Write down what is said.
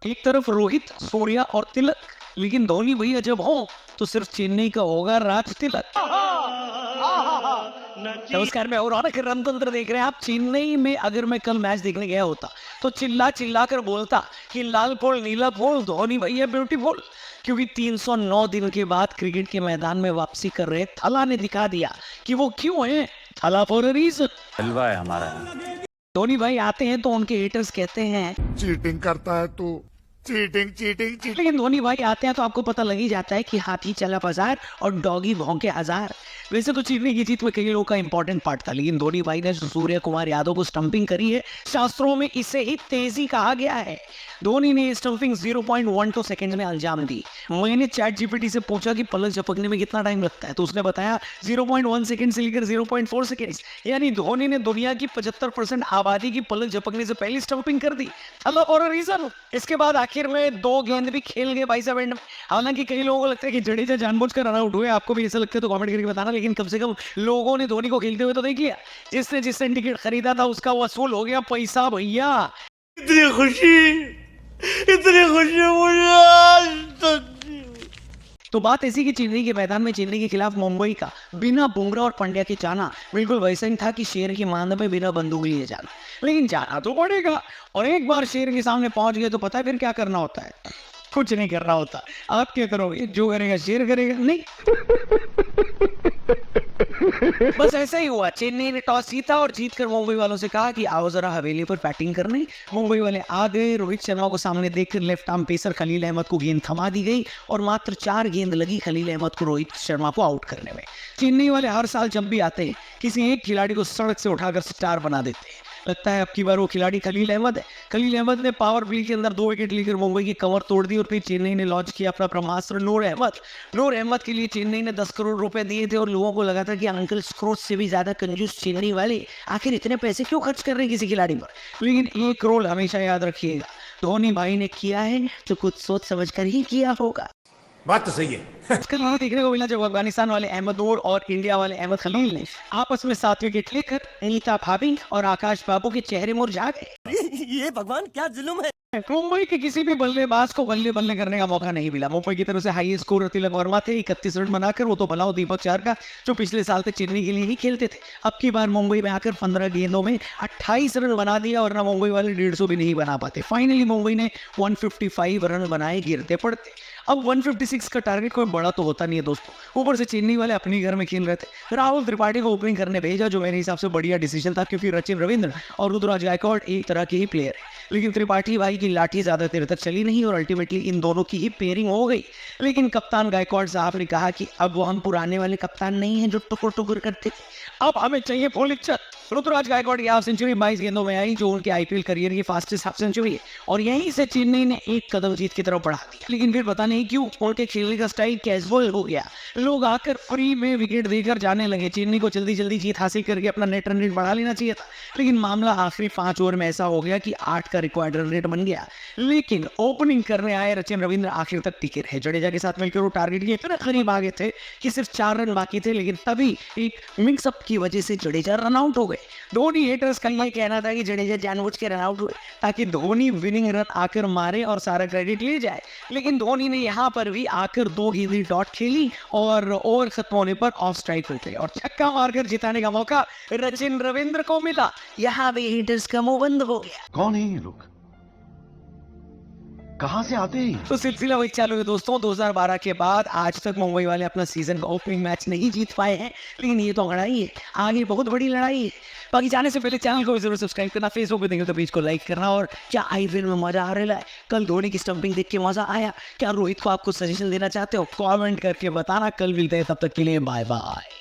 एक तरफ रोहित, सूर्या और तिलक, लेकिन धोनी भैया जब हो तो सिर्फ चेन्नई का होगा राज तिलक। नमस्कार, मैं और रौनक रणतंत्र देख रहे हैं आप। चेन्नई में अगर मैं कल मैच देखने गया होता तो चिल्ला चिल्ला कर बोलता कि लाल फूल नीला फूल धोनी भैया ब्यूटीफुल, क्योंकि 309 दिन के बाद क्रिकेट के मैदान में वापसी कर रहे थला ने दिखा दिया कि वो क्यों है थला फॉर अ रीजन। हलवा है हमारा। धोनी भाई आते हैं तो उनके हेटर्स कहते हैं चीटिंग करता है तू, चीटिंग चीटिंग चीटिंग। लेकिन धोनी भाई आते हैं तो आपको पता लग ही जाता है कि हाथी चला बाजार और डॉगी भौंके हजार। वैसे तो चेन्नई की जीत में कई लोगों का इंपॉर्टेंट पार्ट था, लेकिन धोनी भाई ने सूर्य कुमार यादव को स्टंपिंग करी है, शास्त्रों में इसे ही तेजी कहा गया है। धोनी ने स्टंपिंग 0.12 सेकंड में अंजाम दी। मैंने चैट जीपीटी से पूछा कि पलक झपकने में कितना टाइम लगता है, तो उसने बताया 0.1 सेकंड से लेकर 0.4 सेकंड। यानी धोनी ने दुनिया की 75% आबादी की पलक झपकने से पहले स्टंपिंग कर दी। हेलो और रीजन। इसके बाद आखिर में 2 गेंद भी खेल गए भाई साहब एंड में। हालांकि कई लोगों को लगता है कि जडेजा जानबूझकर रन आउट हुए, आपको भी ऐसा लगता है तो कमेंट करके बताना, लेकिन कम से कम लोगों ने धोनी को खेलते हुए तो देख लिया। जिसने टिकट खरीदा था उसका वसूल हो गया पैसा भैया। इतनी खुशी मुझे आज तक। तो बात ऐसी कि चेन्नई के मैदान में चेन्नई के खिलाफ मुंबई का बिना बुमराह और पंड्या के जाना बिल्कुल वैसा ही था कि शेर की मांद में बिना बंदूक लिए जाना। लेकिन जाना तो पड़ेगा, और एक बार शेर के सामने पहुंच गए तो पता है फिर क्या करना होता है। कुछ नहीं करना होता। आप क्या करोगे? जो करेगा शेर करेगा नहीं। बस ऐसा ही हुआ। चेन्नई ने टॉस जीता और जीतकर मुंबई वालों से कहा कि आओ जरा हवेली पर बैटिंग करने। मुंबई वाले आ गए। रोहित शर्मा को सामने देखकर left arm pacer Khalil Ahmed को गेंद थमा दी गई और मात्र 4 गेंद लगी खलील अहमद को रोहित शर्मा को आउट करने में। चेन्नई वाले हर साल जब भी आते हैं किसी एक खिलाड़ी को सड़क से उठाकर स्टार बना देते हैं। लगता है अब की बार वो खिलाड़ी खलील अहमद है। खलील अहमद ने पावर प्ले के अंदर 2 विकेट लेकर मुंबई की कमर तोड़ दी और फिर चेन्नई ने लॉन्च किया अपना ब्रह्मास्त्र नूर अहमद। नूर अहमद के लिए चेन्नई ने 10 करोड़ रुपए दिए थे और लोगों को लगा था कि अंकल स्क्रोच से भी ज्यादा कंजूस चेन्नई वाले आखिर इतने पैसे क्यों खर्च कर रहे हैं किसी खिलाड़ी पर। लेकिन एक रोल हमेशा याद रखिएगा, धोनी भाई ने किया है तो कुछ सोच समझ कर ही किया होगा। बात तो सही है। इसके अलावा देखने को मिला जब अफगानिस्तान वाले अहमद नूर और इंडिया वाले अहमद खलील ने आपस में 7 विकेट लेकर अनीता भाभी और आकाश बाबू के चेहरे मुरझा गए। ये भगवान क्या जुल्म है। मुंबई के किसी भी बल्लेबाज को बल्ले बल्ले करने का मौका नहीं मिला। मुंबई की तरफ से हाई स्कोर तिलक वर्मा थे 31 रन बनाकर, वो तो बनाओ दीपक चार का जो पिछले साल तक चेन्नई के लिए ही खेलते थे। अब की बार मुंबई में आकर 15 गेंदों में 28 रन बना दिया और ना मुंबई वाले 150 भी नहीं बना पाते। फाइनली मुंबई ने 155 रन बनाए गिरते पड़ते। अब 156 का टारगेट कोई बड़ा तो होता नहीं है दोस्तों। ऊपर से चेन्नई वाले अपने घर में खेल रहे थे। राहुल त्रिपाठी को ओपनिंग करने भेजा, जो मेरे हिसाब से बढ़िया डिसीजन था, क्योंकि सचिन रविंद्र और रुद्राज गायकवाड़ एक तरह के ही प्लेयर है। लेकिन त्रिपाठी भाई की लाठी ज्यादा देर तक चली नहीं और अल्टीमेटली इन दोनों की ही पेयरिंग हो गई। लेकिन कप्तान गायकवाड़ साहब ने कहा कि अब वो हम पुराने वाले कप्तान नहीं हैं जो टुकुर टुकुर करते थे, अब हमें चाहिए फुल इज्जत। ऋतुराज गायकवाड़ की हाफ सेंचुरी 22 गेंदों में आई, जो उनके आईपीएल करियर की फास्टेस्ट हाफ सेंचुरी है, और यहीं से चेन्नई ने एक कदम जीत की तरफ बढ़ा दिया। लेकिन फिर पता नहीं क्यों उनके खेलने का स्टाइल कैजुअल हो गया। लोग आकर फ्री में विकेट देकर जाने लगे। चेन्नई को जल्दी जल्दी जीत हासिल करके अपना नेट रन रेट बढ़ा लेना चाहिए था, लेकिन मामला आखिरी 5 ओवर में ऐसा हो गया कि 8 का रिक्वायर्ड रन रेट बन गया। लेकिन ओपनिंग करने आए सचिन रविंद्र आखिर तक टिके रहे। जडेजा के साथ मिलकर वो टारगेट के इतने करीब आ गए थे कि सिर्फ 4 रन बाकी थे, लेकिन तभी एक मिक्सअप की वजह से जडेजा रन आउट हो गए। धोनी हेटर्स का यह कहना था कि जडेजा जानबूझ के रन आउट हुए ताकि धोनी विनिंग रन आकर मारे और सारा क्रेडिट ले जाए। लेकिन धोनी ने यहाँ पर भी आकर 2 गेंदें डॉट खेली और ओवर खत्म होने पर ऑफ स्ट्राइक हो गए और छक्का मारकर जिताने का मौका सचिन रविंद्र को मिला। यहाँ भी हेटर्स का मुंह बंद हो गया। कौन है ये लोग, कहां से आते हैं? तो सिलसिला वही चालू है दोस्तों। 2012 के बाद आज तक मुंबई वाले अपना सीजन का ओपनिंग मैच नहीं जीत पाए हैं, लेकिन ये तो लड़ाई है, आगे बहुत बड़ी लड़ाई है। बाकी जाने से पहले चैनल को जरूर सब्सक्राइब करना, फेसबुक पे देखें तो पेज को लाइक करना। और क्या आईपीएल में मजा आ रहा है? कल धोनी की स्टंपिंग देख के मजा आया? क्या रोहित को आपको सजेशन देना चाहते हो? कमेंट करके बताना। कल मिलते हैं, तब तक के लिए बाय बाय।